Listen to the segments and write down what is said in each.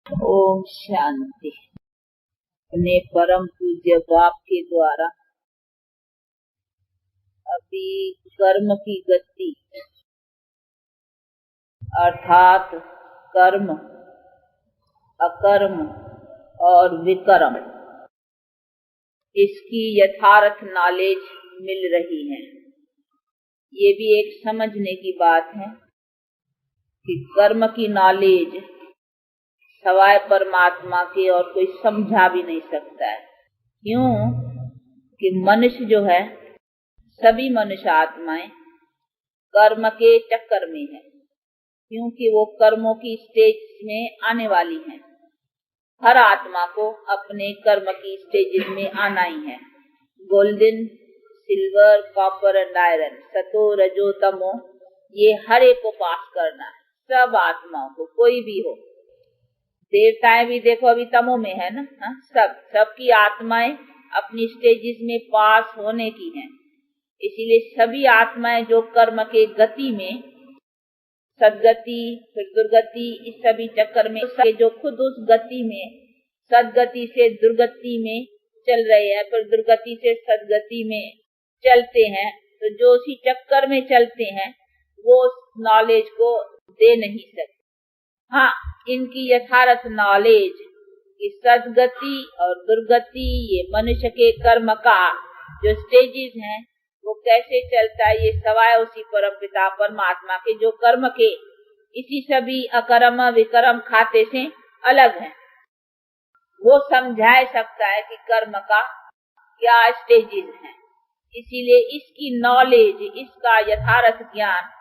ओम शांति। अपने परम पूज्य बाप के द्वारा अभी कर्म की गति अर्थात कर्म, अकर्म और विकर्म, इसकी यथार्थ नॉलेज मिल रही है। ये भी एक समझने की बात है कि कर्म की नॉलेज सवाए परमात्मा के और कोई समझा भी नहीं सकता है। क्यों कि मनुष्य जो है, सभी मनुष्य आत्माएं कर्म के चक्कर में है, क्योंकि वो कर्मों की स्टेज में आने वाली हैं। हर आत्मा को अपने कर्म की स्टेज में आना ही है। Golden, silver, copper and iron, सतो रजो तमो, ये हर एक को पास करना है। सब आत्माओं को, कोई भी हो। देवताएं भी देखो अभी तमो में है ना। सबकी आत्माएं अपनी स्टेजेस में पास होने की हैं। इसीलिए सभी आत्माएं जो कर्म के गति में, सदगति फिर दुर्गति, इस सभी चक्कर में जो खुद उस गति में सदगति से दुर्गति में चल रहे हैं, फिर दुर्गति से सदगति में चलते हैं, तो जो उसी चक्कर में चलते हैं वो नॉलेज को दे नहीं सकते। हाँ, इनकी यथार्थ नॉलेज कि सदगति और दुर्गति, ये मनुष्य के कर्म का जो स्टेजेस हैं वो कैसे चलता है, ये सवाए उसी परमपिता परमात्मा के जो कर्म के इसी सभी अकर्म विकर्म खाते से अलग हैं। वो समझा सकता है कि कर्म का क्या स्टेजेस हैं। इसीलिए इसकी नॉलेज, इसका यथार्थ ज्ञान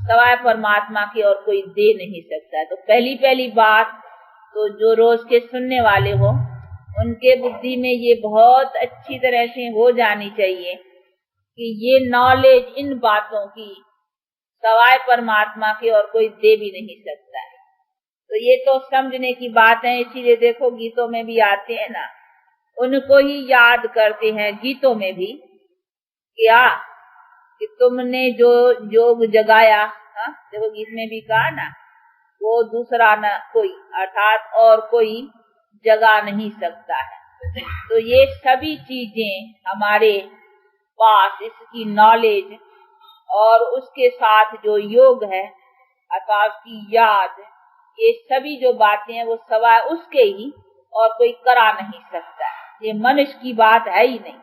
सवाए परमात्मा की और कोई दे नहीं सकता है। तो पहली बात तो जो रोज के सुनने वाले हो, उनके बुद्धि में ये बहुत अच्छी तरह से हो जानी चाहिए कि ये नॉलेज इन बातों की सवाए परमात्मा की और कोई दे भी नहीं सकता है। तो ये तो समझने की बात है। इसीलिए देखो गीतों में भी आते हैं ना, उनको ही याद करते हैं गीतों में भी, क्या कि तुमने जो योग जगाया, देखो गीत में भी कहा ना, वो दूसरा न कोई, अर्थात और कोई जगा नहीं सकता है। तो ये सभी चीजें हमारे पास, इसकी नॉलेज और उसके साथ जो योग है अर्थात की याद, ये सभी जो बातें हैं वो सवाए उसके ही और कोई करा नहीं सकता है। ये मनुष्य की बात है ही नहीं।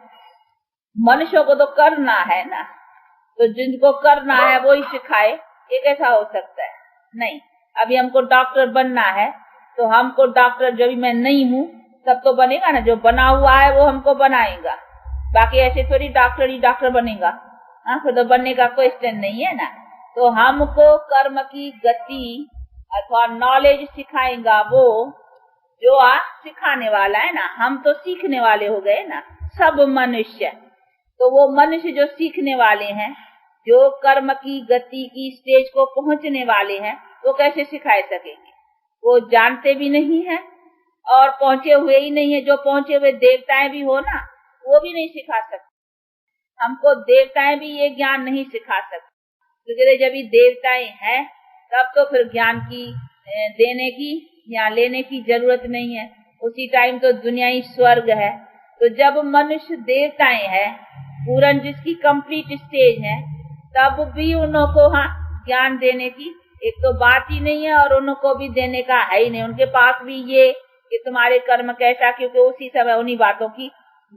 मनुष्यों को तो करना है ना, तो जिनको करना है वो ही सिखाए, ये कैसा हो सकता है? नहीं। अभी हमको डॉक्टर बनना है, तो हमको डॉक्टर, जब मैं नहीं हूँ तब तो बनेगा ना, जो बना हुआ है वो हमको बनाएगा। बाकी ऐसे थोड़ी डॉक्टर ही डॉक्टर बनेगा, फिर तो बनने का क्वेश्चन नहीं है ना। तो हमको कर्म की गति अथवा नॉलेज सिखाएगा वो जो सिखाने वाला है ना। हम तो सीखने वाले हो गए ना, सब मनुष्य। तो वो मनुष्य जो सीखने वाले हैं, जो कर्म की गति की स्टेज को पहुंचने वाले हैं, वो कैसे सिखाए सकेंगे? वो जानते भी नहीं है और पहुंचे हुए ही नहीं है। जो पहुंचे हुए देवताएं भी हो ना, वो भी नहीं सिखा सकते। हमको देवताएं भी ये ज्ञान नहीं सिखा सकते, क्योंकि जब ये देवताएं हैं तब तो फिर ज्ञान की देने की या लेने की जरूरत नहीं है। उसी टाइम तो दुनिया ही स्वर्ग है। तो जब मनुष्य देवताएं हैं, पूरन जिसकी कंप्लीट स्टेज है, तब भी उनको ज्ञान देने की एक तो बात ही नहीं है और उनको भी देने का है ही नहीं। उनके पास भी ये कि तुम्हारे कर्म कैसा, क्योंकि उसी समय उन्हीं बातों की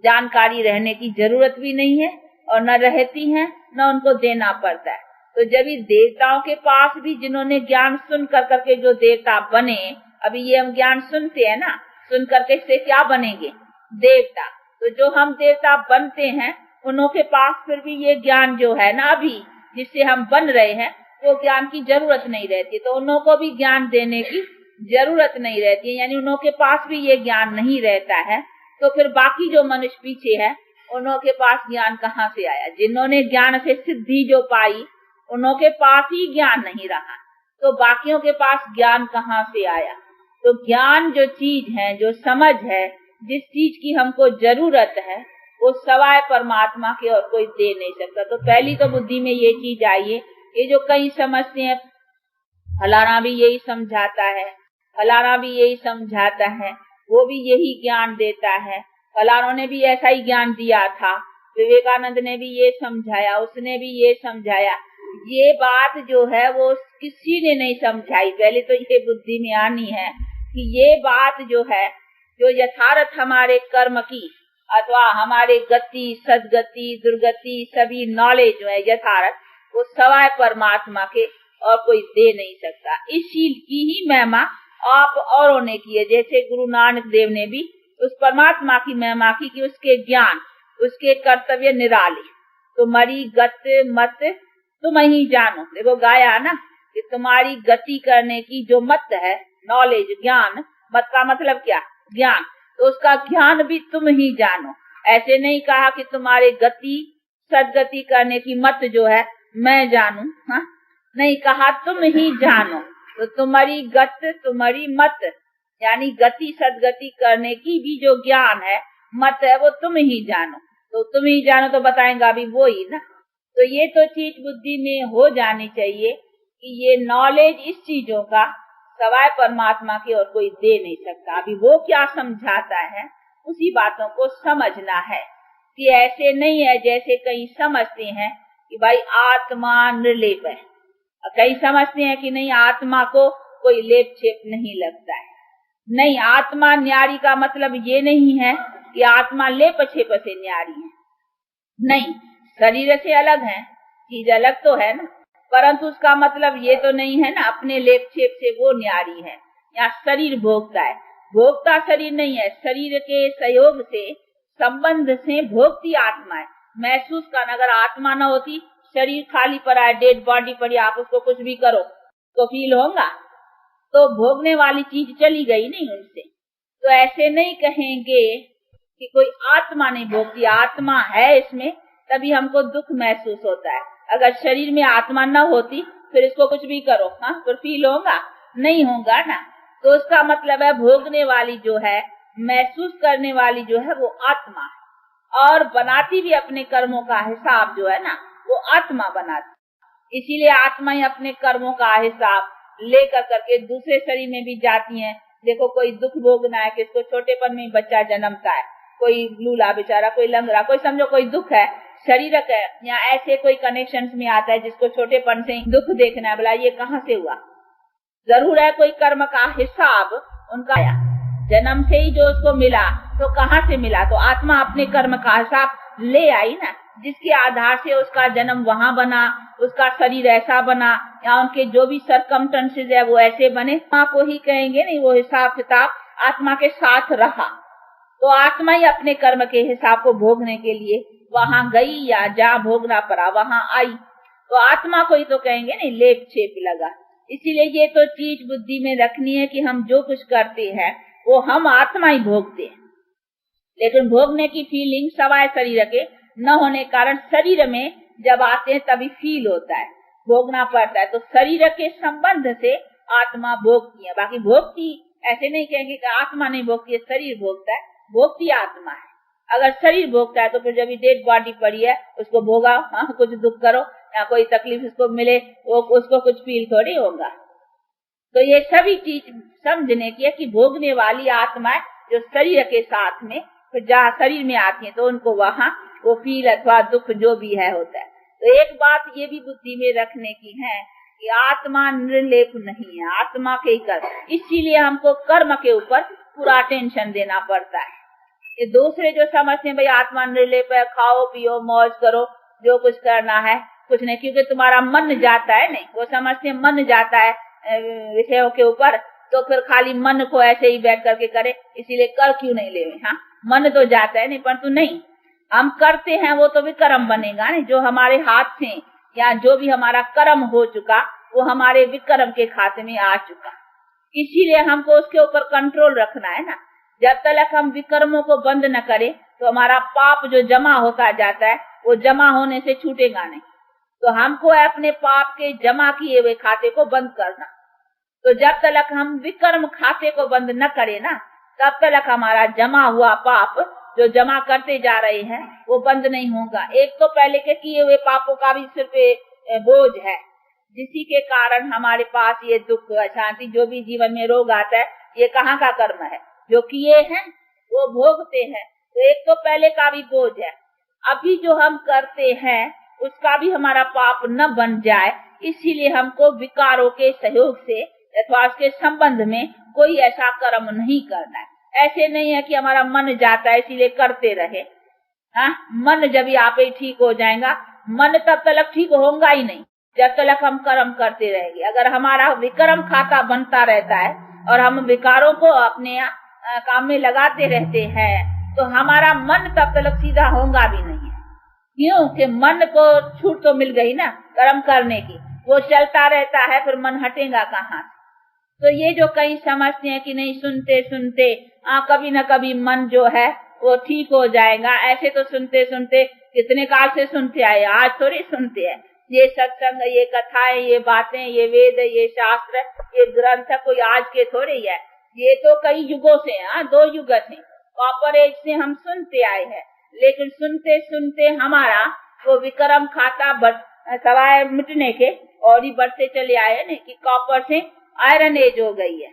जानकारी रहने की जरूरत भी नहीं है और न रहती है, न उनको देना पड़ता है। तो जब ये देवताओं के पास भी जिन्होंने ज्ञान सुन करके जो देवता बने, अभी ये हम ज्ञान सुनते हैं ना, सुन करके से क्या बनेंगे? देवता। तो जो हम देवता बनते हैं, उनके पास फिर भी ये ज्ञान जो है ना अभी जिससे हम बन रहे हैं, वो ज्ञान की जरूरत नहीं रहती। तो उनको भी ज्ञान देने की जरूरत नहीं रहती है, यानी उनके पास भी ये ज्ञान नहीं रहता है। तो फिर बाकी जो मनुष्य पीछे है, उनके पास ज्ञान कहाँ से आया? जिन्होंने ज्ञान से सिद्धि जो पाई, उनके पास ही ज्ञान नहीं रहा, तो बाकियों के पास ज्ञान कहाँ से आया? तो ज्ञान जो चीज है, जो समझ है, जिस चीज की हमको जरूरत है, वो सवाए परमात्मा के और कोई दे नहीं सकता। तो पहली तो बुद्धि में ये चीज आई है। ये जो कई समझते हैं, फलाना भी यही समझाता है, फलाना भी यही समझाता है, वो भी यही ज्ञान देता है, फलानों ने भी ऐसा ही ज्ञान दिया था, विवेकानंद ने भी ये समझाया, उसने भी ये समझाया। ये बात जो है वो किसी ने नहीं समझाई। पहले तो ये बुद्धि में आनी है कि ये बात जो है, जो यथार्थ हमारे कर्म की अथवा हमारे गति, सदगति, दुर्गति सभी नॉलेज जो है यथार्थ, वो सवाय परमात्मा के और कोई दे नहीं सकता। इसी की ही महिमा आप औरों ने की है। जैसे गुरु नानक देव ने भी उस परमात्मा की महिमा की कि उसके ज्ञान, उसके कर्तव्य निराले। तुम्हारी गत मत तुम ही जानो। देखो गाया ना कि तुम्हारी गति करने की जो मत है, नॉलेज, ज्ञान, मत का मतलब क्या? ज्ञान। तो उसका ज्ञान भी तुम ही जानो। ऐसे नहीं कहा कि तुम्हारे गति, सदगति करने की मत जो है मैं जानू, हाँ? नहीं कहा, तुम ही जानो। तो तुम्हारी गत, तुम्हारी मत, यानी गति सदगति करने की भी जो ज्ञान है, मत है, वो तुम ही जानो। तो तुम ही जानो तो बताएंगा अभी वो ही ना। तो ये तो चीज बुद्धि में हो जानी चाहिए कि ये नॉलेज इस चीजों का सवाय परमात्मा की और कोई दे नहीं सकता। अभी वो क्या समझाता है उसी बातों को समझना है कि ऐसे नहीं है जैसे कई समझते हैं कि भाई आत्मा निर्लेप है, कई समझते हैं कि नहीं आत्मा को कोई लेप छेप नहीं लगता है। नहीं, आत्मा न्यारी का मतलब ये नहीं है कि आत्मा लेप छेप से न्यारी है। नहीं, शरीर से अलग है, चीज अलग तो है ना, परंतु उसका मतलब ये तो नहीं है ना अपने लेप छेप से वो न्यारी है। यहाँ शरीर भोगता है, भोगता शरीर नहीं है, शरीर के सहयोग से, संबंध से भोगती आत्मा है। महसूस करना, अगर आत्मा न होती, शरीर खाली पड़ा है, डेड बॉडी पड़ी, आप उसको कुछ भी करो तो फील होगा? तो भोगने वाली चीज चली गई नहीं उनसे। तो ऐसे नहीं कहेंगे कि कोई आत्मा नहीं भोगती, आत्मा है इसमें, तभी हमको दुख महसूस होता है। अगर शरीर में आत्मा न होती फिर इसको कुछ भी करो, हाँ, फिर फील होगा? नहीं होगा ना। तो उसका मतलब है भोगने वाली जो है, महसूस करने वाली जो है वो आत्मा है, और बनाती भी अपने कर्मों का हिसाब जो है ना वो आत्मा बनाती। इसीलिए आत्मा ही अपने कर्मों का हिसाब लेकर करके दूसरे शरीर में भी जाती है। देखो कोई दुख भोगना है, किसको छोटेपन में बच्चा जन्मता है, कोई लूला बेचारा, कोई लंगड़ा, कोई समझो कोई दुख है, शरीर है, या ऐसे कोई कनेक्शन में आता है जिसको छोटेपन से दुख देखना है, बोला ये कहाँ से हुआ? जरूर है कोई कर्म का हिसाब उनका आया, जन्म से ही जो उसको मिला, तो कहाँ से मिला? तो आत्मा अपने कर्म का हिसाब ले आई ना, जिसके आधार से उसका जन्म वहां बना, उसका शरीर ऐसा बना, या उनके जो भी सरकमस्टेंसेस है वो ऐसे बने। आत्मा को ही कहेंगे नहीं, वो हिसाब किताब आत्मा के साथ रहा। तो आत्मा ही अपने कर्म के हिसाब को भोगने के लिए वहां गई, या जहाँ भोगना पड़ा वहां आई। तो आत्मा को ही तो कहेंगे नहीं लेप छेप लगा। इसीलिए ये तो चीज बुद्धि में रखनी है कि हम जो कुछ करते हैं वो हम आत्मा ही भोगते हैं, लेकिन भोगने की फीलिंग सवाय शरीर के न होने कारण शरीर में जब आते हैं तभी फील होता है, भोगना पड़ता है। तो शरीर के संबंध से आत्मा भोगती है, बाकी भोगती ऐसे नहीं कहेंगे कि आत्मा नहीं भोगती है, शरीर भोगता है, भोगती आत्मा है। अगर शरीर भोगता है तो फिर जब डेड बॉडी पड़ी है उसको भोगा, हाँ, कुछ दुख करो या कोई तकलीफ उसको मिले, वो उसको कुछ फील थोड़ी होगा। तो ये सभी चीज समझने की है कि भोगने वाली आत्मा है जो शरीर के साथ में, फिर जहाँ शरीर में आती है तो उनको वहाँ वो फील अथवा दुख जो भी है होता है। तो एक बात ये भी बुद्धि में रखने की है कि आत्मा निर्लेप नहीं है, आत्मा के ही कर्म, इसीलिए हमको कर्म के ऊपर पूरा टेंशन देना पड़ता है। ये दूसरे जो समझते हैं भाई आत्मा निर्लेप है, खाओ पियो मौज करो, जो कुछ करना है कुछ नहीं, क्योंकि तुम्हारा मन जाता है, नहीं, वो समझते हैं मन जाता है विषयों के ऊपर, तो फिर खाली मन को ऐसे ही बैठ करके करे, इसीलिए कर क्यों नहीं ले। हाँ, मन तो जाता है नहीं, परंतु नहीं हम करते हैं वो तो भी कर्म बनेगा नहीं, जो हमारे हाथ से या जो भी हमारा कर्म हो चुका वो हमारे विकर्म के खाते में आ चुका। इसीलिए हमको उसके ऊपर कंट्रोल रखना है ना। जब तक हम विकर्मों को बंद न करें तो हमारा पाप जो जमा होता जाता है वो जमा होने से छूटेगा नहीं। तो हमको अपने पाप के जमा किए हुए खाते को बंद करना। तो जब तक हम विकर्म खाते को बंद न करें ना, तब तक हमारा जमा हुआ पाप जो जमा करते जा रहे हैं वो बंद नहीं होगा। एक तो पहले के किए हुए पापों का भी सिर्फ बोझ है, जिसी के कारण हमारे पास ये दुख अशांति जो भी जीवन में रोग आता है, ये कहाँ का कर्म है? जो किए हैं वो भोगते हैं। तो एक तो पहले का भी बोझ है, अभी जो हम करते हैं उसका भी हमारा पाप न बन जाए, इसीलिए हमको विकारों के सहयोग से अथवा उसके संबंध में कोई ऐसा कर्म नहीं करना है। ऐसे नहीं है कि हमारा मन जाता है इसीलिए करते रहे। हाँ, मन जब ही आप ही ठीक हो जाएगा, मन तब तक ठीक होगा ही नहीं जब तक हम कर्म करते रहेंगे। अगर हमारा विक्रम खाता बनता रहता है और हम विकारों को अपने काम में लगाते रहते हैं तो हमारा मन तब तक सीधा होगा भी नहीं है। क्यों कि मन को छूट तो मिल गई ना कर्म करने की, वो चलता रहता है, फिर मन हटेगा कहाँ? तो ये जो कई समझते हैं कि नहीं सुनते सुनते कभी न कभी मन जो है वो ठीक हो जाएगा, ऐसे तो सुनते सुनते कितने काल से सुनते आए, आज थोड़ी सुनते हैं। ये सत्संग, ये कथाएं, ये बातें, ये वेद, ये शास्त्र, ये ग्रंथ कोई आज के थोड़े ही है, ये तो कई युगों से, 2 युग से, कॉपर एज से हम सुनते आए हैं। लेकिन सुनते सुनते हमारा वो विक्रम खाता सवाए मिटने के और ही बढ़ते चले आए न कि कॉपर से आयरन एज हो गई है,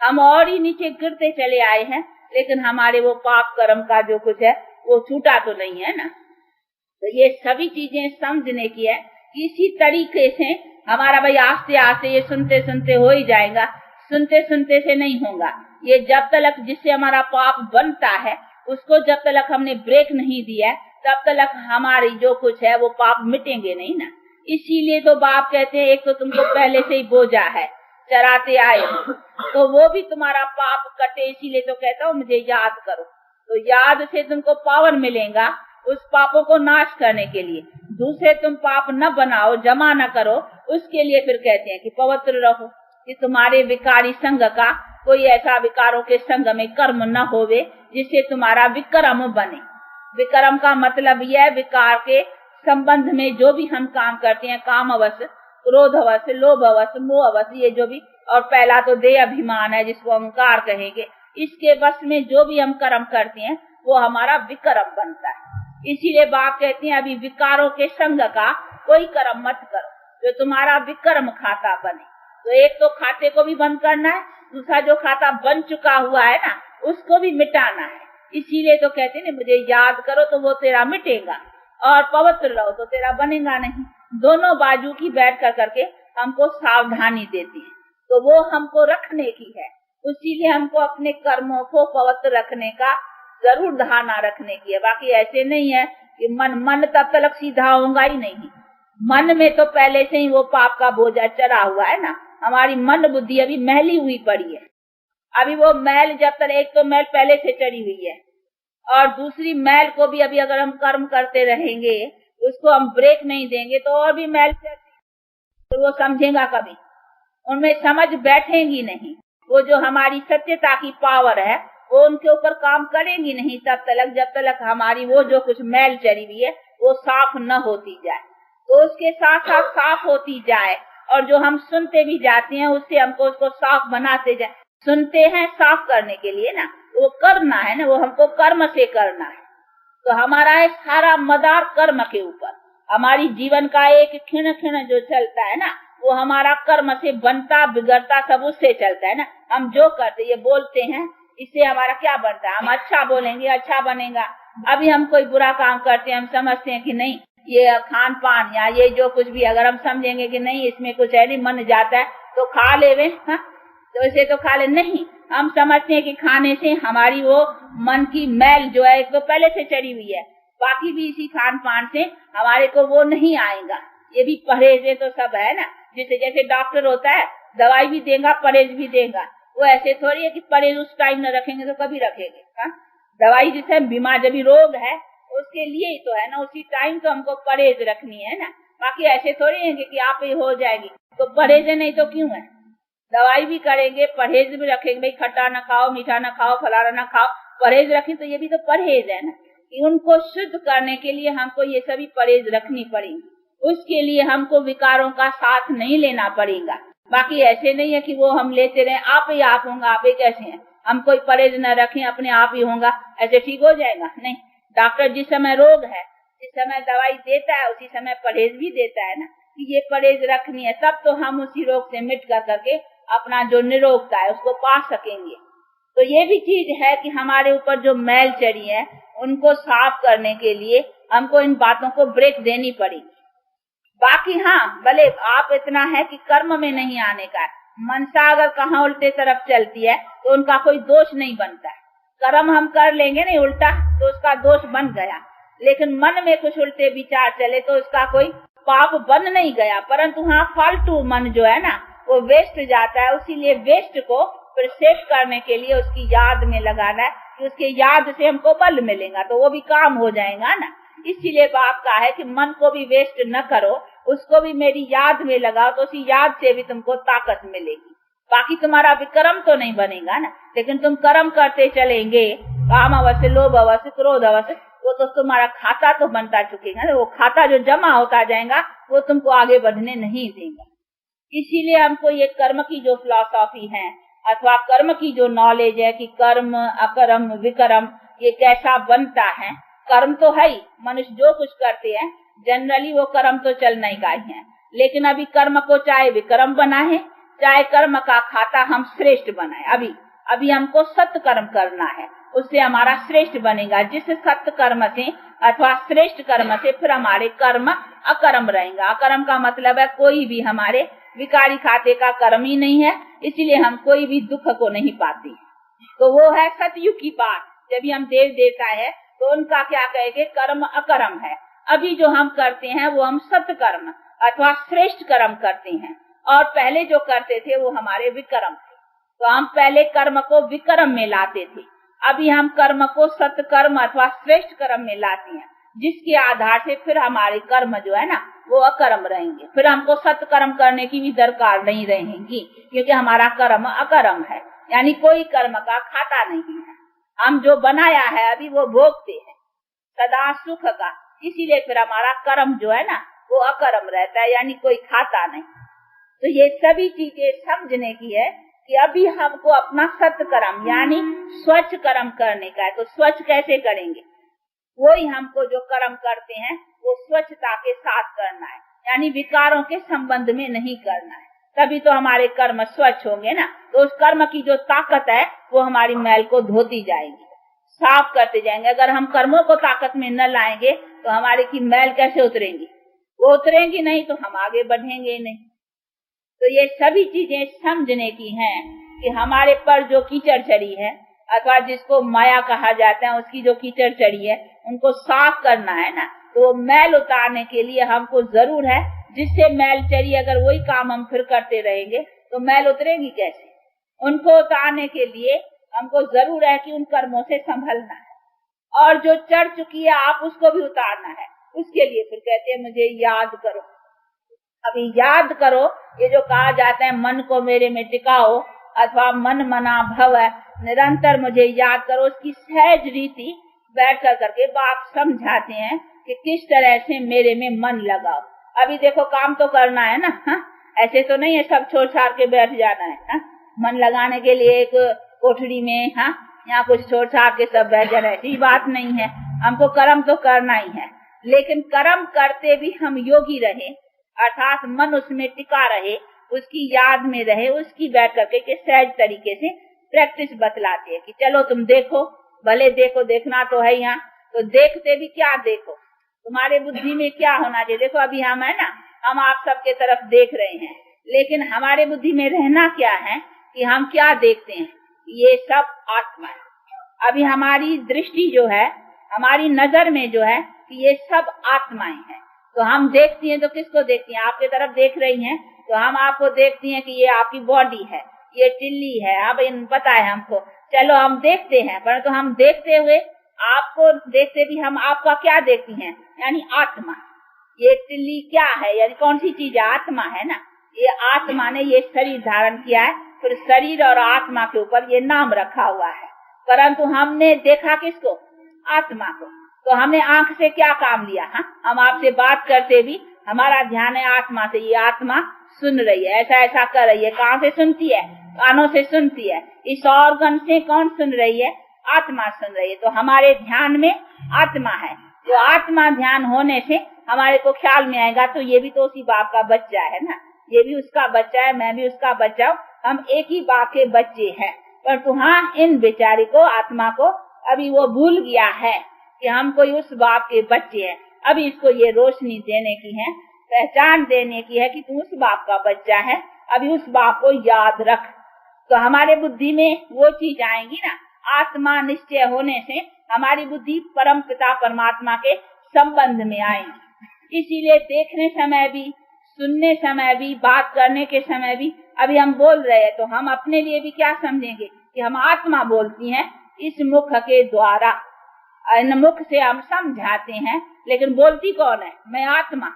हम और ही नीचे गिरते चले आए हैं। लेकिन हमारे वो पाप कर्म का जो कुछ है वो छूटा तो नहीं है ना। तो ये सभी चीजें समझने की है। इसी तरीके से हमारा भाई आस्ते आस्ते ये सुनते सुनते हो ही जाएगा, सुनते सुनते से नहीं होगा। ये जब तक जिससे हमारा पाप बनता है उसको जब तक हमने ब्रेक नहीं दिया तब तक हमारी जो कुछ है वो पाप मिटेंगे नहीं ना। इसीलिए तो बाप कहते हैं एक तो तुमको पहले से ही बोझा है, चराते आए हो, तो वो भी तुम्हारा पाप कटे, इसीलिए तो कहता हूँ मुझे याद करो। तो याद से तुमको पावर मिलेगा उस पापों को नाश करने के लिए। दूसरे तुम पाप न बनाओ, जमा न करो, उसके लिए फिर कहते हैं कि पवित्र रहो, कि तुम्हारे विकारी संग का कोई ऐसा विकारों के संग में कर्म न होवे जिससे तुम्हारा विक्रम बने। विक्रम का मतलब यह है विकार के संबंध में जो भी हम काम करते हैं, काम अवश्य, क्रोध अवश्य, लोभ अवश्य, मोह अवश्य, ये जो भी, और पहला तो देह अभिमान है जिसको अहंकार कहेंगे, इसके वश में जो भी हम कर्म करते हैं वो हमारा विक्रम बनता है। इसीलिए बाप कहते हैं अभी विकारों के संग का कोई कर्म मत करो जो तुम्हारा विक्रम खाता बने। तो एक तो खाते को भी बंद करना है, दूसरा जो खाता बन चुका हुआ है ना उसको भी मिटाना है। इसीलिए तो कहते हैं मुझे याद करो तो वो तेरा मिटेगा, और पवित्र रहो तो तेरा बनेगा नहीं। दोनों बाजू की बैठ कर करके हमको सावधानी देती है, तो वो हमको रखने की है। इसीलिए हमको अपने कर्मों को पवित्र रखने का जरूर धारणा रखने की है। बाकी ऐसे नहीं है कि मन तब तक सीधा होगा ही नहीं। मन में तो पहले से ही वो पाप का बोझा चढ़ा हुआ है ना, हमारी मन बुद्धि अभी मैली हुई पड़ी है। अभी वो मैल जब तक, एक तो मैल पहले से चढ़ी हुई है और दूसरी मैल को भी अभी अगर हम कर्म करते रहेंगे, उसको हम ब्रेक नहीं देंगे तो और भी मैल चढ़ती, तो वो समझेगा कभी, उनमें समझ बैठेगी नहीं। वो जो हमारी सत्यता की पावर है वो उनके ऊपर काम करेंगी नहीं तब तक जब तक हमारी वो जो कुछ मैल चढ़ी हुई है वो साफ न होती जाए। तो उसके साथ साथ साफ होती जाए, और जो हम सुनते भी जाते हैं उससे हमको उसको साफ बनाते जाए। सुनते हैं साफ करने के लिए ना, वो करना है ना, वो हमको कर्म से करना है। तो हमारा है सारा मदार कर्म के ऊपर। हमारी जीवन का एक क्षण क्षण जो चलता है ना वो हमारा कर्म से बनता बिगड़ता सब उससे चलता है ना। हम जो करते, ये बोलते हैं, इससे हमारा क्या बनता है? हम अच्छा बोलेंगे अच्छा बनेगा। अभी हम कोई बुरा काम करते हैं, हम समझते हैं कि नहीं ये खान पान या ये जो कुछ भी, अगर हम समझेंगे कि नहीं इसमें कुछ है नहीं, मन जाता है तो खा लेवे, तो इसे तो खा ले, नहीं, हम समझते हैं कि खाने से हमारी वो मन की मैल जो है तो पहले से चढ़ी हुई है, बाकी भी इसी खान पान से हमारे को वो नहीं आएगा। ये भी परहेज तो सब है ना, जिसे जैसे डॉक्टर होता है दवाई भी देगा परहेज भी देगा, वो ऐसे थोड़ी है कि परहेज उस टाइम न रखेंगे तो कभी रखेंगे। दवाई जिसे बीमार जब रोग है उसके लिए ही तो है ना, उसी टाइम तो हमको परहेज रखनी है ना। बाकी ऐसे थोड़ी है कि आप ही हो जाएगी, तो परहेज नहीं तो क्यों है, दवाई भी करेंगे परहेज भी रखेंगे, भाई खट्टा न खाओ, मीठा न खाओ, फलाना न खाओ, परहेज रखें, तो ये भी तो परहेज है ना। कि उनको शुद्ध करने के लिए हमको ये सभी परहेज रखनी पड़ेगी, उसके लिए हमको विकारों का साथ नहीं लेना पड़ेगा। बाकी ऐसे नहीं है कि वो हम लेते रहे, आप ही आप होगा, आप ही कैसे हैं, हम कोई परहेज न रखें अपने आप ही होगा, ऐसे ठीक हो जाएगा? नहीं, डॉक्टर जिस समय रोग है जिस समय दवाई देता है उसी समय परहेज भी देता है ना। कि ये परहेज रखनी है, तब तो हम उसी रोग से मिट कर करके अपना जो निरोगता है उसको पा सकेंगे। तो ये भी चीज है कि हमारे ऊपर जो मैल चढ़ी है उनको साफ करने के लिए हमको इन बातों को ब्रेक देनी पड़ेगी। बाकी हाँ, भले आप इतना है कि कर्म में नहीं आने का है, मनसा अगर कहाँ उल्टे तरफ चलती है तो उनका कोई दोष नहीं बनता है। कर्म हम कर लेंगे नहीं उल्टा तो उसका दोष बन गया, लेकिन मन में कुछ उल्टे विचार चले तो उसका कोई पाप बन नहीं गया, परंतु हाँ फालतू मन जो है ना वो वेस्ट जाता है। इसीलिए वेस्ट को फिर सेव करने के लिए उसकी याद में लगाना है कि उसके याद से हमको बल मिलेगा, तो वो भी काम हो जाएगा ना। इसीलिए बाप का है कि मन को भी वेस्ट न करो, उसको भी मेरी याद में लगाओ, तो उसी याद से भी तुमको ताकत मिलेगी। बाकी तुम्हारा विक्रम तो नहीं बनेगा ना, लेकिन तुम कर्म करते चलेंगे, काम अवश्य, लोभ अवश्य, क्रोध अवश्य, वो तो तुम्हारा खाता तो बनता चुकेगा ना। वो खाता जो जमा होता जाएगा वो तुमको आगे बढ़ने नहीं देगा। इसीलिए हमको ये कर्म की जो फिलॉसफी है अथवा कर्म की जो नॉलेज है कि कर्म, अकर्म, विकर्म ये कैसा बनता है। कर्म तो है ही, मनुष्य जो कुछ करते हैं जनरली वो कर्म तो चलना ही का ही है, लेकिन अभी कर्म को चाहे विक्रम बनाए चाहे कर्म का खाता हम श्रेष्ठ बनाए, अभी हमको सत्य कर्म करना है, उससे हमारा श्रेष्ठ बनेगा। जिस सत्य कर्म से अथवा श्रेष्ठ कर्म से फिर हमारे कर्म अकर्म रहेगा। अकर्म का मतलब है कोई भी हमारे विकारी खाते का कर्म ही नहीं है, इसीलिए हम कोई भी दुख को नहीं पाते। तो वो है सतयुग की बात। जब हम देव देवता है तो उनका क्या कहेंगे, कर्म अकर्म है। अभी जो हम करते हैं वो हम सत्य कर्म अथवा श्रेष्ठ कर्म करते हैं, और पहले जो करते थे वो हमारे विक्रम थे। तो हम पहले कर्म को विक्रम में लाते थे, अभी हम कर्म को सत्य कर्म अथवा श्रेष्ठ कर्म में लाते हैं, जिसके आधार से फिर हमारे कर्म जो है ना वो अकर्म रहेंगे। फिर हमको सत्य कर्म करने की भी दरकार नहीं रहेगी, क्योंकि हमारा कर्म अकर्म है, यानी कोई कर्म का खाता नहीं है। हम जो बनाया है अभी वो भोगते हैं सदा सुख का, इसीलिए फिर हमारा कर्म जो है ना वो अकर्म रहता है, यानी कोई खाता नहीं। तो ये सभी चीजें समझने की है कि अभी हमको अपना सत्य कर्म यानी स्वच्छ कर्म करने का है। तो स्वच्छ कैसे करेंगे, वही हमको जो कर्म करते हैं वो स्वच्छता के साथ करना है, यानी विकारों के संबंध में नहीं करना है, तभी तो हमारे कर्म स्वच्छ होंगे ना। तो उस कर्म की जो ताकत है वो हमारी मैल को धोती जाएगी, साफ करते जाएंगे। अगर हम कर्मों को ताकत में न लाएंगे तो हमारे की मैल कैसे उतरेंगी, वो उतरेंगी नहीं तो हम आगे बढ़ेंगे नहीं। तो ये सभी चीजें समझने की हैं कि हमारे पर जो कीचड़ चढ़ी है अथवा जिसको माया कहा जाता है, उसकी जो कीचड़ चढ़ी है उनको साफ करना है ना। तो मैल उतारने के लिए हमको जरूर है, जिससे मैल चढ़ी अगर वही काम हम फिर करते रहेंगे तो मैल उतरेगी कैसे। उनको उतारने के लिए हमको जरूर है कि उन कर्मों से संभलना है, और जो चढ़ चुकी है आप उसको भी उतारना है। उसके लिए फिर कहते हैं मुझे याद करो। अभी याद करो, ये जो कहा जाता है मन को मेरे में टिकाओ अथवा मन मना भव है, निरंतर मुझे याद करो, उसकी सहज रीति बैठ कर करके बाप समझाते हैं कि किस तरह से मेरे में मन लगाओ। अभी देखो काम तो करना है ना, हा? ऐसे तो नहीं है सब छोड़ छाड़ के बैठ जाना है। हा? मन लगाने के लिए एक कोठरी में यहाँ कुछ छोड़ छाड़ के सब बैठ जाना, ऐसी बात नहीं है। हमको कर्म तो करना ही है, लेकिन कर्म करते भी हम योगी रहे, अर्थात मन उसमें टिका रहे, उसकी याद में रहे, उसकी बैठ करके के सहज तरीके से प्रैक्टिस बतलाते हैं कि चलो तुम देखो, भले देखो, देखना तो है यहाँ। तो देखते भी क्या देखो, तुम्हारे बुद्धि में क्या होना चाहिए। देखो अभी हम है ना, हम आप सबके तरफ देख रहे हैं, लेकिन हमारे बुद्धि में रहना क्या है कि हम क्या देखते हैं, ये सब आत्मा है। अभी हमारी दृष्टि जो है, हमारी नजर में जो है कि ये सब आत्माएं हैं। तो हम देखती हैं तो किसको देखती हैं, आपके तरफ देख रही हैं तो हम आपको देखती हैं कि ये आपकी बॉडी है, ये टिल्ली है, अब पता है हमको, चलो हम देखते हैं। परंतु हम देखते हुए आपको देखते भी हम आपका क्या देखती हैं, यानी आत्मा। ये टिल्ली क्या है, यानी कौन सी चीज है, आत्मा है ना। ये आत्मा ने ये शरीर धारण किया है, फिर शरीर और आत्मा के ऊपर ये नाम रखा हुआ है, परंतु हमने देखा किसको, आत्मा को। तो हमने आंख से क्या काम लिया, हम आपसे बात करते भी हमारा ध्यान है आत्मा से, ये आत्मा सुन रही है, ऐसा ऐसा कर रही है। कहाँ से सुनती है, कानों से सुनती है। इस ऑर्गन से कौन सुन रही है, आत्मा सुन रही है। तो हमारे ध्यान में आत्मा है, तो आत्मा ध्यान होने से हमारे को ख्याल में आएगा तो ये भी तो उसी बाप का बच्चा है ना, ये भी उसका बच्चा है, मैं भी उसका बच्चा हूँ, हम एक ही बाप के बच्चे हैं। परंतु हाँ, इन बेचारी को, आत्मा को अभी वो भूल गया है कि हम कोई उस बाप के बच्चे हैं। अभी इसको ये रोशनी देने की है, पहचान देने की है कि तू उस बाप का बच्चा है, अभी उस बाप को याद रख। तो हमारे बुद्धि में वो चीज आएगी ना, आत्मा निश्चय होने से हमारी बुद्धि परम पिता परमात्मा के संबंध में आएगी। इसीलिए देखने समय भी, सुनने समय भी, बात करने के समय भी, अभी हम बोल रहे हैं तो हम अपने लिए भी क्या समझेंगे कि हम आत्मा बोलती हैं इस मुख के द्वारा। इन मुख से हम समझाते हैं, लेकिन बोलती कौन है? मैं आत्मा।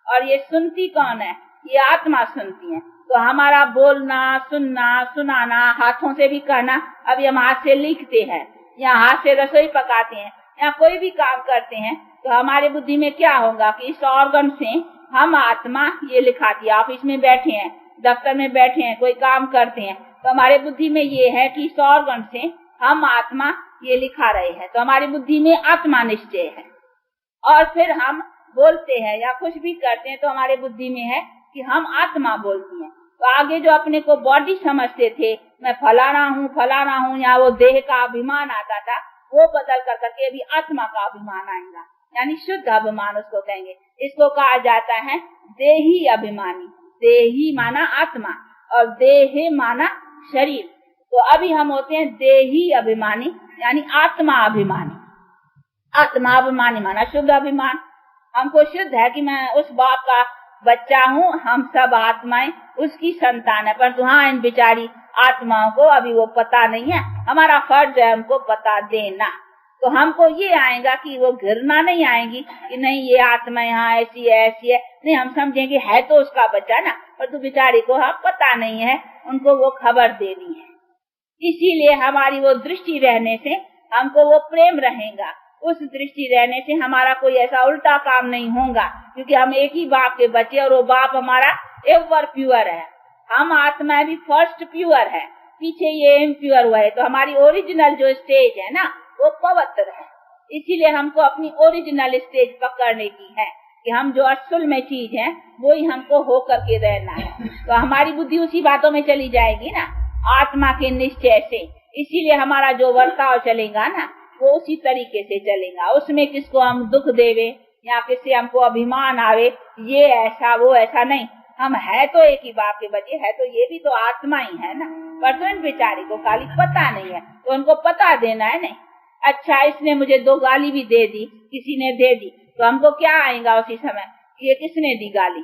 और ये सुनती कौन है? ये आत्मा सुनती है। तो हमारा बोलना, सुनना, सुनाना, हाथों से भी करना, अभी हम हाथ से लिखते हैं या हाथ से रसोई पकाते हैं या कोई भी काम करते हैं, तो हमारे बुद्धि में क्या होगा कि इस ऑर्गन से हम आत्मा ये लिखाती है। ऑफिस में बैठे हैं, दफ्तर में बैठे हैं, कोई काम करते हैं, तो हमारे बुद्धि में ये है कि इस ऑर्गन से हम आत्मा ये लिखा रहे हैं, तो हमारी बुद्धि में आत्मा निश्चय है। और फिर हम बोलते हैं या कुछ भी करते हैं तो हमारे बुद्धि में है कि हम आत्मा बोलती हैं। तो आगे जो अपने को बॉडी समझते थे, मैं फलाना हूँ, या वो देह का अभिमान आता था, वो बदल कर करके अभी आत्मा का अभिमान आएगा, यानी शुद्ध अभिमान उसको कहेंगे। इसको कहा जाता है देही अभिमानी। देही माना आत्मा और देह माना शरीर। तो अभी हम होते हैं देही अभिमानी, यानी आत्मा अभिमानी। आत्मा अभिमानी माना शुद्ध अभिमान। हमको शुद्ध है कि मैं उस बाप का बच्चा हूँ, हम सब आत्माएं उसकी संतान है। परंतु हाँ, इन बेचारी आत्माओं को अभी वो पता नहीं है। हमारा फर्ज है उनको पता देना। तो हमको ये आएगा कि वो घृणा नहीं आएगी कि नहीं ये आत्मा यहाँ ऐसी है ऐसी है, नहीं, हम समझेंगे है तो उसका बच्चा ना, परंतु बेचारी को हाँ पता नहीं है, उनको वो खबर देनी है। इसीलिए हमारी वो दृष्टि रहने से हमको वो प्रेम रहेगा। उस दृष्टि रहने से हमारा कोई ऐसा उल्टा काम नहीं होगा, क्योंकि हम एक ही बाप के बच्चे और वो बाप हमारा एवर प्योर है। हम आत्मा भी फर्स्ट प्योर है, पीछे ये इम्प्योर हुआ है। तो हमारी ओरिजिनल जो स्टेज है ना वो पवित्र है। इसीलिए हमको अपनी ओरिजिनल स्टेज पकड़ने की है कि हम जो असल में चीज है वो ही हमको हो करके रहना है। तो हमारी बुद्धि उसी बातों में चली जाएगी ना, आत्मा के निश्चय से। इसीलिए हमारा जो वर्ताव चलेगा ना वो उसी तरीके से चलेगा। उसमें किसको हम दुख देवे या किससे हमको अभिमान आवे, ये ऐसा वो ऐसा नहीं। हम है तो एक ही बाप के बच्चे, है तो ये भी तो आत्मा ही है ना। पर तो इन बेचारी को खाली पता नहीं है, तो उनको पता देना है। नहीं, अच्छा इसने मुझे 2 गाली भी दे दी, किसी ने दे दी, तो हमको क्या आएगा उसी समय, ये किसने दी गाली,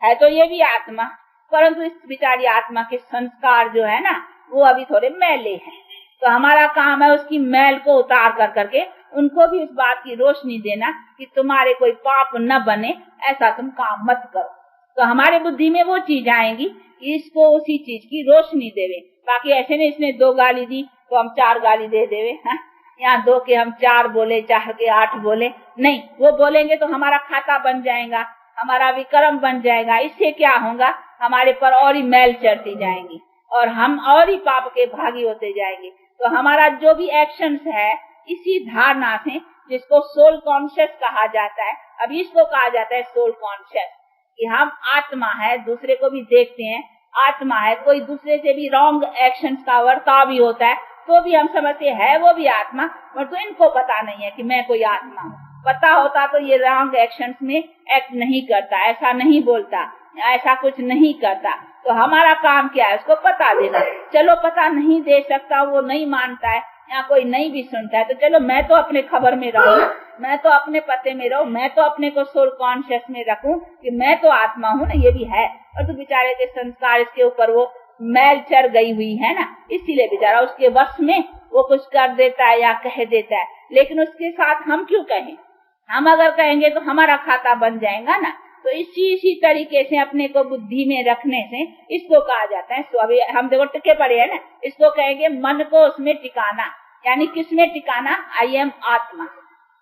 है तो ये भी आत्मा। परंतु इस बेचारी आत्मा के संस्कार जो है ना वो अभी थोड़े मैले हैं। तो हमारा काम है उसकी मैल को उतार कर करके उनको भी उस बात की रोशनी देना कि तुम्हारे कोई पाप न बने, ऐसा तुम काम मत करो। तो हमारे बुद्धि में वो चीज आएगी कि इसको उसी चीज की रोशनी देवे। बाकी ऐसे नहीं इसने 2 गाली दी तो हम 4 गाली दे देवे, यहाँ 2 के हम 4 बोले, 4 के 8 बोले, नहीं। वो बोलेंगे तो हमारा खाता बन जाएगा, हमारा विक्रम बन जाएगा। इससे क्या होगा, हमारे पर और ही मैल चढ़ती जाएंगी और हम और ही पाप के भागी होते जाएंगे। तो हमारा जो भी एक्शंस है इसी धारणा से, जिसको सोल कॉन्शियस कहा जाता है, अभी इसको कहा जाता है सोल कॉन्शियस, कि हम आत्मा है, दूसरे को भी देखते हैं, आत्मा है। कोई दूसरे से भी रॉन्ग एक्शंस का वर्ताव भी होता है तो भी हम समझते हैं वो भी आत्मा, और तो इनको पता नहीं है कि मैं कोई आत्मा हूँ। पता होता तो ये रॉन्ग एक्शंस में एक्ट नहीं करता, ऐसा नहीं बोलता, ऐसा कुछ नहीं करता। तो हमारा काम क्या है, उसको पता देना। चलो पता नहीं दे सकता, वो नहीं मानता है या कोई नहीं भी सुनता है, तो चलो मैं तो अपने खबर में रहूं, मैं तो अपने पते में रहूं, मैं तो अपने को सोल कॉन्शियस में रखूं कि मैं तो आत्मा हूँ ना, ये भी है। और तो बेचारे के संस्कार इसके ऊपर वो मैल चढ़ गई हुई है ना, इसीलिए बेचारा उसके वश में वो कुछ कर देता है या कह देता है। लेकिन उसके साथ हम क्यों कहें, हम अगर कहेंगे तो हमारा खाता बन जाएगा ना। तो इसी तरीके से अपने को बुद्धि में रखने से इसको कहा जाता है। तो अभी हम देखो टिके पड़े है ना, इसको कहेंगे मन को उसमें टिकाना। यानी किसमें टिकाना, आई एम आत्मा,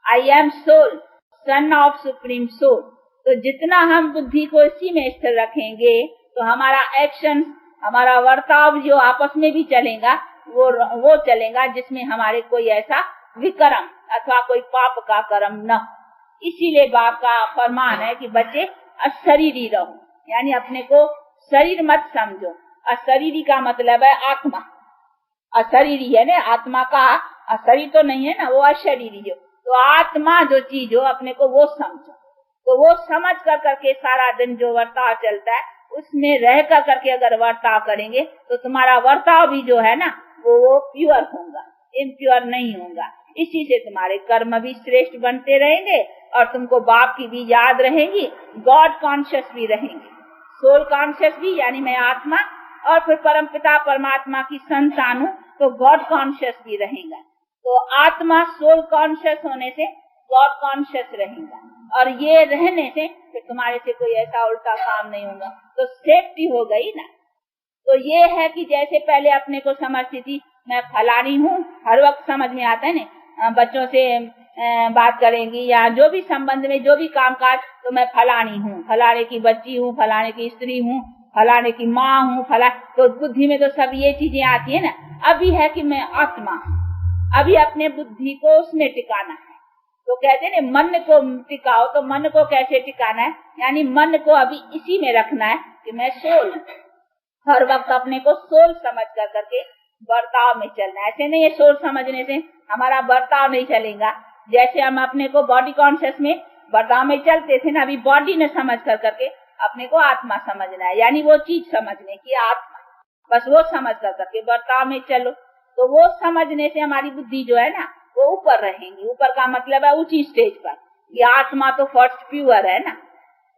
I am soul, son of supreme soul. तो जितना हम बुद्धि को इसी में स्थिर रखेंगे तो हमारा एक्शन, हमारा वर्ताव जो आपस में भी चलेगा वो चलेगा जिसमें हमारे कोई ऐसा विकर्म अथवा कोई पाप का कर्म न हो। इसीलिए बाप का फरमान है कि बच्चे अशरीरी रहो, यानी अपने को शरीर मत समझो। अशरीरी का मतलब है आत्मा, अशरीरी है ना, आत्मा का शरीर तो नहीं है ना, वो अशरीरी हो। तो आत्मा जो चीज हो अपने को वो समझो। तो वो समझ कर करके सारा दिन जो वर्ताव चलता है उसमें रह कर करके अगर वर्ताव करेंगे तो तुम्हारा वर्ताव भी जो है ना वो प्योर होगा, इम्प्योर नहीं होगा। इसी से तुम्हारे कर्म भी श्रेष्ठ बनते रहेंगे और तुमको बाप की भी याद रहेगी, गॉड कॉन्शियस भी रहेंगे, सोल कॉन्शियस भी, यानी मैं आत्मा और फिर परमपिता परमात्मा की संतान हूँ तो गॉड कॉन्शियस भी रहेगा। तो आत्मा सोल कॉन्शियस होने से गॉड कॉन्शियस रहेगा और ये रहने से फिर तुम्हारे से कोई ऐसा उल्टा काम नहीं होगा, तो सेफ्टी हो गई ना। तो ये है कि जैसे पहले अपने को समझती थी मैं फलानी हूँ, हर वक्त समझ में आता है ना, बच्चों से बात करेंगी या जो भी संबंध में जो भी कामकाज, तो मैं फलानी हूँ, फलाने की बच्ची हूँ, फलाने की स्त्री हूँ, फलाने की माँ हूँ, तो बुद्धि में तो सब ये चीजें आती है ना। अभी है कि मैं आत्मा, अभी अपने बुद्धि को उसमें टिकाना है। तो कहते हैं मन को टिकाओ, तो मन को कैसे टिकाना है, यानी मन को अभी इसी में रखना है कि मैं सोल, हर वक्त अपने को सोल समझ कर करके बर्ताव में चलना है। ऐसे नहीं है सोल समझने से हमारा बर्ताव नहीं चलेगा। जैसे हम अपने को बॉडी कॉन्शियस में बर्ताव में चलते थे ना, अभी बॉडी ने समझ कर करके अपने को आत्मा समझना है, यानी वो चीज समझने की आत्मा, बस वो समझ कर करके बर्ताव में चलो। तो वो समझने से हमारी बुद्धि जो है ना वो ऊपर रहेंगी। ऊपर का मतलब है ऊंची स्टेज पर। ये आत्मा तो फर्स्ट प्योर है ना,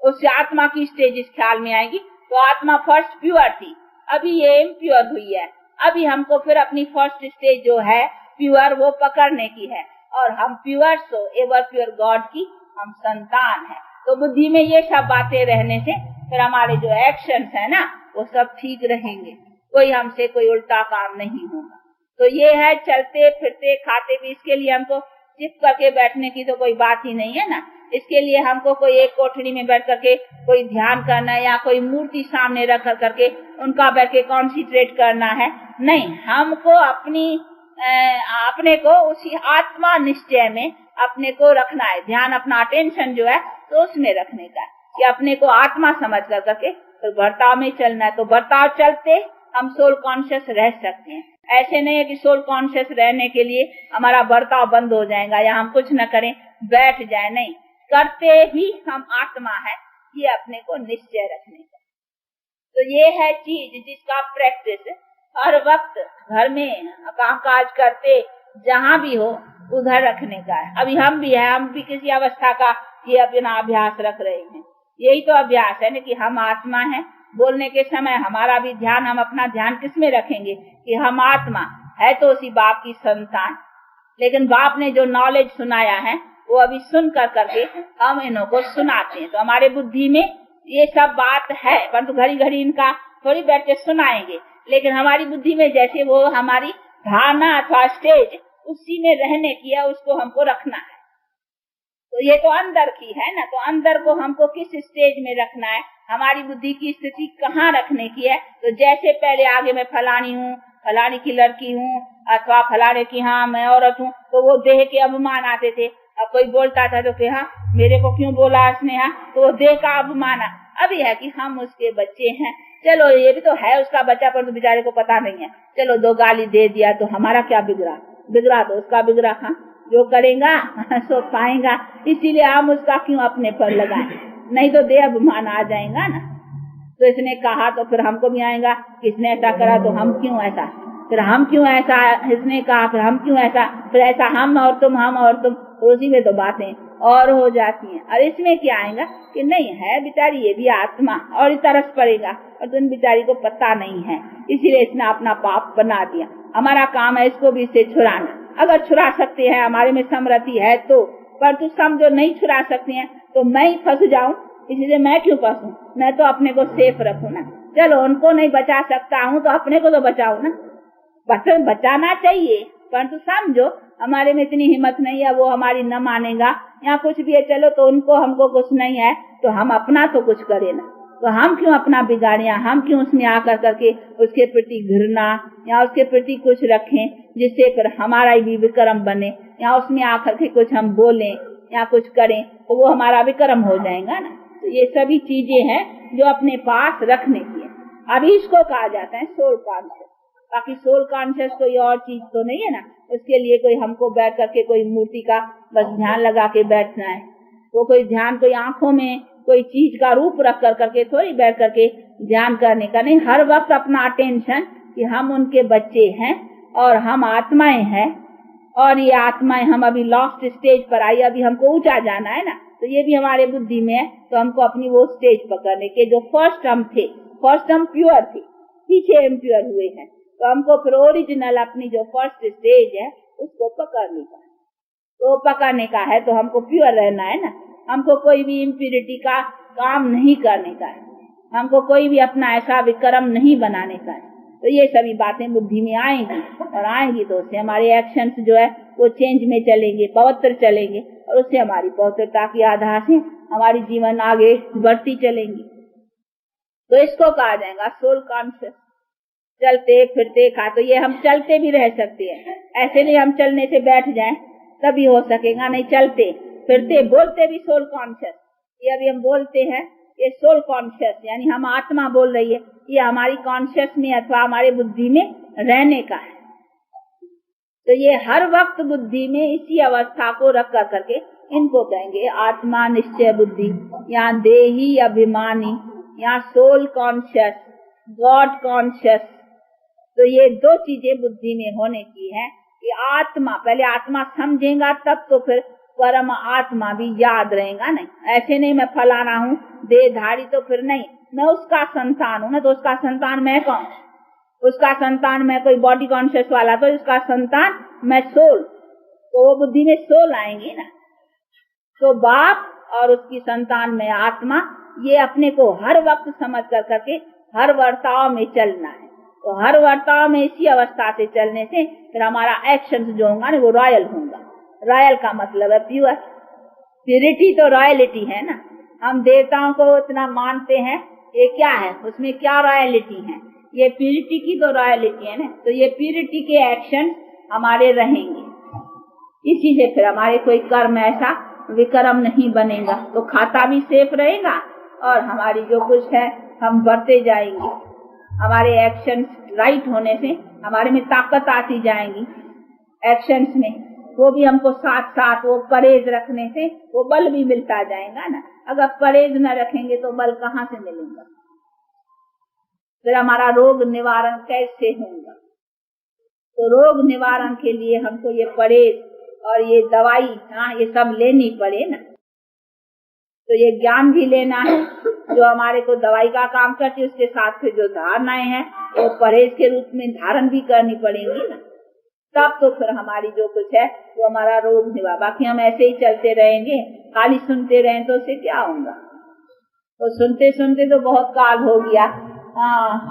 उस आत्मा की स्टेज इस ख्याल में आएगी। तो आत्मा फर्स्ट प्योर थी, अभी ये इम्प्योर हुई है। अभी हमको फिर अपनी फर्स्ट स्टेज जो है प्योर वो पकड़ने की है, और हम pure so ever pure God की हम संतान है। तो बुद्धि में ये सब बातें रहने से फिर हमारे जो एक्शंस है ना वो सब ठीक रहेंगे, कोई हमसे कोई उल्टा काम नहीं होगा। तो ये है चलते फिरते खाते भी, इसके लिए हमको चिप करके बैठने की तो कोई बात ही नहीं है ना। इसके लिए हमको कोई एक कोठरी में बैठ करके कोई ध्यान करना है या कोई मूर्ति सामने रख कर करके उनका बैठ के कॉन्सेंट्रेट करना है, नहीं। हमको अपने को उसी आत्मा निश्चय में अपने को रखना है, ध्यान अपना अटेंशन जो है तो उसमें रखने का है कि अपने को आत्मा समझ कर करके तो बर्ताव में चलना है। तो बर्ताव चलते हम सोल कॉन्शियस रह सकते हैं। ऐसे नहीं है कि सोल कॉन्शियस रहने के लिए हमारा बर्ताव बंद हो जाएगा या हम कुछ न करें बैठ जाए, नहीं, करते ही हम आत्मा है, ये अपने को निश्चय रखने का। तो ये है चीज जिसका प्रैक्टिस हर वक्त घर में काम काज करते जहाँ भी हो उधर रखने का है। अभी हम भी है, हम भी किसी अवस्था का ये अपना अभ्यास रख रहे हैं। यही तो अभ्यास है ना कि हम आत्मा है। बोलने के समय हमारा भी ध्यान, हम अपना ध्यान किसमें रखेंगे कि हम आत्मा है तो उसी बाप की संतान। लेकिन बाप ने जो नॉलेज सुनाया है वो अभी सुन कर करके हम इन्हों को सुनाते हैं। तो हमारे बुद्धि में ये सब बात है, परंतु घड़ी घड़ी इनका थोड़ी बैठ के सुनाएंगे, लेकिन हमारी बुद्धि में जैसे वो हमारी धारणा अथवा स्टेज उसी में रहने की है, उसको हमको रखना है। तो ये तो अंदर की है ना, तो अंदर को हमको किस स्टेज में रखना है, हमारी बुद्धि की स्थिति कहाँ रखने की है। तो जैसे पहले आगे मैं फलानी हूँ, फलानी की लड़की हूँ अथवा फलाने की हाँ मैं औरत हूँ, तो वो देह के अभिमान आते थे। अब कोई बोलता था तो कि हाँ मेरे को क्यों बोला इसने, हाँ, तो वो देह का अभिमान। अभी है कि हम उसके बच्चे हैं, चलो ये भी तो है उसका बच्चा, पर तो बेचारे को पता नहीं है, चलो दो गाली दे दिया तो हमारा क्या बिगड़ा तो उसका बिगड़ा, हाँ जो करेगा सो पाएगा। इसीलिए हम उसका क्यों अपने पर लगाएं, नहीं तो देह अभिमान आ जाएगा ना। तो इसने कहा तो फिर हमको भी आएगा, किसने ऐसा करा तो हम क्यों ऐसा, फिर हम क्यों ऐसा, इसने कहा फिर हम क्यों ऐसा, फिर ऐसा हम और तुम, तो उसी में तो बातें और हो जाती हैं। और इसमें क्या आएगा कि नहीं है बेचारी ये भी आत्मा, और ही तरस पड़ेगा, और तुम बेचारी को पता नहीं है, इसीलिए इसने अपना पाप बना दिया। हमारा काम है इसको भी इससे छुड़ाना। अगर छुड़ा सकते हैं, हमारे में समृद्धि है तो, पर तू समझो नहीं छुड़ा सकते हैं तो मैं ही फंस जाऊं, इसलिए मैं क्यों फंसूं, मैं तो अपने को सेफ रखूं ना। चलो उनको नहीं बचा सकता हूँ तो अपने को तो बचाओ ना, बचाना चाहिए, परंतु समझो हमारे में इतनी हिम्मत नहीं है, वो हमारी न मानेगा या कुछ भी है, चलो तो उनको हमको कुछ नहीं है तो हम अपना तो कुछ करें ना। तो हम क्यों अपना बिगाड़े, हम क्यों उसमें आकर करके उसके प्रति घृणा या उसके प्रति कुछ रखें जिससे फिर हमारा भी विक्रम बने, या उसमें आकर के कुछ हम बोलें या कुछ करें तो वो हमारा विक्रम हो जाएगा ना। तो ये सभी चीजें हैं जो अपने पास रखने की है। अभी इसको कहा जाता है सोल कॉन्शियस। बाकी सोल कॉन्शियस कोई और चीज तो नहीं है ना, उसके लिए कोई हमको बैठ करके कोई मूर्ति का बस ध्यान लगा के बैठना है। वो कोई ध्यान कोई आंखों में कोई चीज का रूप रख कर करके थोड़ी बैठ करके ध्यान करने का नहीं। हर वक्त अपना अटेंशन कि हम उनके बच्चे हैं और हम आत्माएं हैं, और ये आत्माएं हम अभी लास्ट स्टेज पर आई, अभी हमको ऊंचा जाना है ना, तो ये भी हमारे बुद्धि में है। तो हमको अपनी वो स्टेज पकड़ने के जो फर्स्ट हम थे, फर्स्ट हम प्योर थे, पीछे इम्प्योर हुए हैं, तो हमको फिर ओरिजिनल अपनी जो फर्स्ट स्टेज है उसको पकड़ने का। तो पकड़ने का है तो हमको प्योर रहना है ना, हमको कोई भी इम्प्योरिटी का काम नहीं करने का है, हमको कोई भी अपना ऐसा विक्रम नहीं बनाने का है। तो ये सभी बातें बुद्धि में आएंगी, और आएंगी तो उससे हमारे एक्शंस जो है वो चेंज में चलेंगे, पवित्र चलेंगे, और उससे हमारी पवित्रता के आधार से हमारी जीवन आगे बढ़ती चलेंगी। तो इसको कहा जाएगा सोल कॉन्शियस। चलते फिरते खा, तो ये हम चलते भी रह सकते हैं, ऐसे नहीं हम चलने से बैठ जाएं तभी हो सकेगा, नहीं चलते फिरते बोलते भी सोल कॉन्शियस। ये अभी हम बोलते हैं ये सोल कॉन्शियस, यानी हम आत्मा बोल रही है, ये हमारी कॉन्शियस में अथवा हमारे बुद्धि में रहने का है। तो ये हर वक्त बुद्धि में इसी अवस्था को रख कर करके इनको कहेंगे आत्मा निश्चय बुद्धि, या देही अभिमानी, या सोल कॉन्शियस, गॉड कॉन्शियस। तो ये दो चीजें बुद्धि में होने की है कि आत्मा, पहले आत्मा समझेगा तब तो फिर परम आत्मा भी याद रहेगा। नहीं ऐसे नहीं मैं फलाना हूँ देहधारी, तो फिर नहीं मैं उसका संतान हूँ ना, तो उसका संतान मैं कौन, उसका संतान मैं कोई बॉडी कॉन्शियस वाला, तो उसका संतान मैं सोल, तो वो बुद्धि में सोल आएंगी ना। तो बाप और उसकी संतान में आत्मा, ये अपने को हर वक्त समझ कर करके हर वर्ताव में चलना है। तो हर वर्ताव में इसी अवस्था से चलने से फिर हमारा एक्शन जो होगा ना वो रॉयल होगा। रॉयल का मतलब है प्योर, प्यूरिटी तो रॉयलिटी है ना। हम देवताओं को इतना मानते हैं, ये क्या है, उसमें क्या रॉयलिटी है, ये प्यूरिटी की तो रॉयलिटी है ना। तो ये प्यूरिटी के एक्शन हमारे रहेंगे, इसी से फिर हमारे कोई कर्म ऐसा विक्रम नहीं बनेगा, तो खाता भी सेफ रहेगा और हमारी जो कुछ है हम बढ़ते जाएंगे। हमारे एक्शन राइट होने से हमारे में ताकत आती जाएंगी एक्शंस में, वो भी हमको साथ साथ वो परहेज रखने से वो बल भी मिलता जाएगा ना। अगर परहेज न रखेंगे तो बल कहाँ से मिलेगा, फिर हमारा रोग निवारण कैसे होगा। तो रोग निवारण के लिए हमको ये परहेज और ये दवाई, हाँ ये सब लेनी पड़े ना। तो ये ज्ञान भी लेना है जो हमारे को दवाई का काम करती है, उसके साथ फिर जो धारणाएं हैं वो परहेज के रूप में धारण भी करनी पड़ेंगी ना, तब तो फिर हमारी जो कुछ है वो हमारा रोग निवार। बाकी हम ऐसे ही चलते रहेंगे, खाली सुनते रहें तो उससे क्या होगा। तो सुनते सुनते तो बहुत काल हो गया,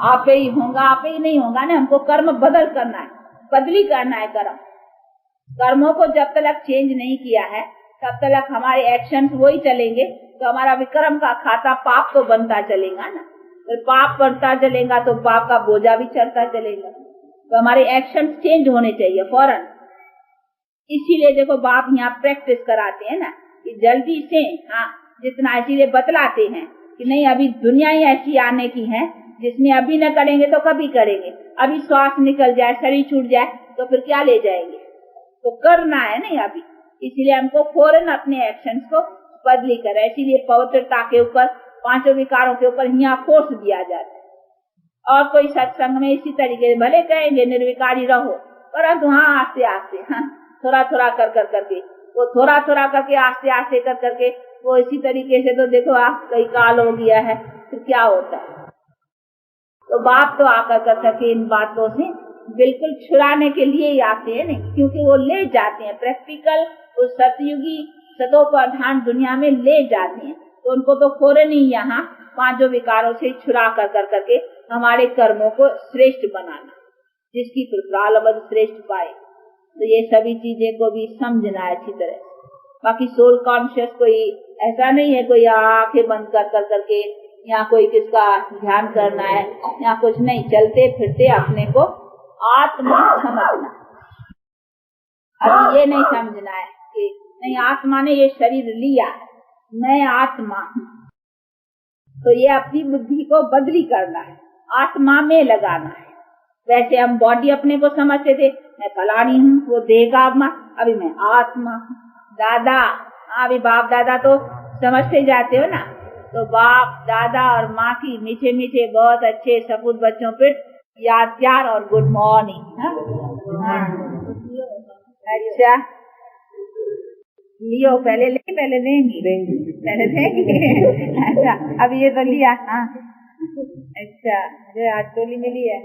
आप ही होगा आप ही नहीं होगा ना। हमको कर्म बदल करना है, बदली करना है कर्म। कर्मों को जब तक चेंज नहीं किया है तब तक हमारे एक्शंस वही चलेंगे, तो हमारा विक्रम का खाता पाप तो बनता चलेगा ना। फिर पाप बढ़ता चलेगा तो पाप का बोझा भी चढ़ता चलेगा। तो हमारे एक्शन चेंज होने चाहिए फौरन। इसीलिए देखो बाप यहाँ प्रैक्टिस कराते हैं ना कि जल्दी से, हाँ जितना, इसीलिए बतलाते हैं कि नहीं अभी दुनिया ही ऐसी आने की है जिसमें अभी न करेंगे तो कभी करेंगे। अभी श्वास निकल जाए, शरीर छूट जाए तो फिर क्या ले जाएंगे, तो करना है नहीं अभी। इसलिए हमको फौरन अपने एक्शंस को बदली करें। इसीलिए पवित्रता के ऊपर, पांचों विकारों के ऊपर यहाँ फोर्स दिया जाता है। और कोई सत्संग में इसी तरीके से भले कहेंगे निर्विकारी रहो, परंतु हाँ आस्ते आस्ते, हाँ थोड़ा थोड़ा कर कर करके, वो थोड़ा थोड़ा करके आस्ते आस्ते कर करके वो इसी तरीके से, तो देखो आप कई काल हो गया है, फिर क्या होता है। तो बाप तो आकर कर करके इन बातों से बिल्कुल छुड़ाने के लिए ही आते हैं नहीं, क्योंकि वो ले जाते हैं प्रैक्टिकल उस सतयुगी सतोप्रधान दुनिया में ले जाते हैं। तो उनको तो फौरन ही यहाँ पांचों विकारों से छुड़ा कर कर करके हमारे कर्मों को श्रेष्ठ बनाना, जिसकी प्रबल श्रेष्ठ पाए। तो ये सभी चीजें को भी समझना है अच्छी तरह। बाकी सोल कॉन्शियस कोई ऐसा नहीं है कोई आंखें बंद कर कर करके यहाँ कोई किसका ध्यान करना है, यहाँ कुछ नहीं, चलते फिरते अपने को आत्मा समझना। अभी ये नहीं समझना है कि नहीं, आत्मा ने ये शरीर लिया, मैं आत्मा हूँ, तो ये अपनी बुद्धि को बदली करना है, आत्मा में लगाना है। वैसे हम बॉडी अपने को समझते थे, मैं फलानी हूँ, वो देगा आत्मा, अभी मैं आत्मा हूँ। दादा, अभी बाप दादा तो समझते जाते हो ना, तो बाप दादा और माँ की मीठे मीठे बहुत अच्छे सपूत बच्चों पे याद प्यार और गुड मॉर्निंग। अच्छा लियो, पहले ले, पहले लेंगी, पहले लेंगी। अच्छा अब ये तो लिया। हाँ अच्छा, जो आज टोली मिली है।